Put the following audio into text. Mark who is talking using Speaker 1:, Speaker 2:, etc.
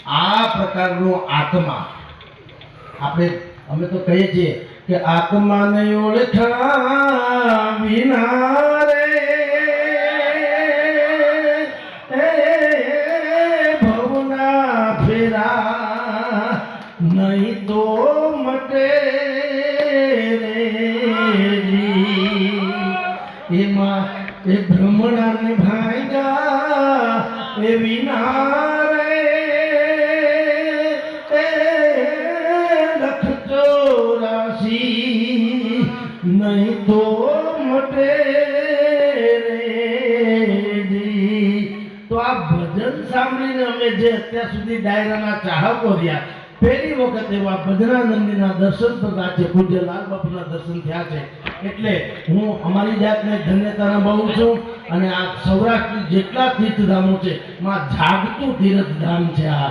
Speaker 1: આ પ્રકારનો આત્મા આપણે અમે તો કહીએ છીએ કે આત્માને ઓળખા વિના રે ભવના ફેરા નહીં તો મટે રે એમાં એ ભ્રમણાને ભાગ્યા એ વિના રે લખ ચોરાસી નહીં તો મટે રે તો આ ભજન સાંભળીને અમે જે અત્યાર સુધી ડાયરાના ચાહકો રહ્યા પહેલી વખત એવા ભજનાનંદીના દર્શન થતા છે, પૂજ્ય લાલ બાપુના દર્શન થયા છે એટલે હું અમારી જાતને ધન્યતા અનુભવું છું અને આ સૌરાષ્ટ્રની જેટલા તીર્થધામો છે માં જાગતું તીર્થધામ છે આ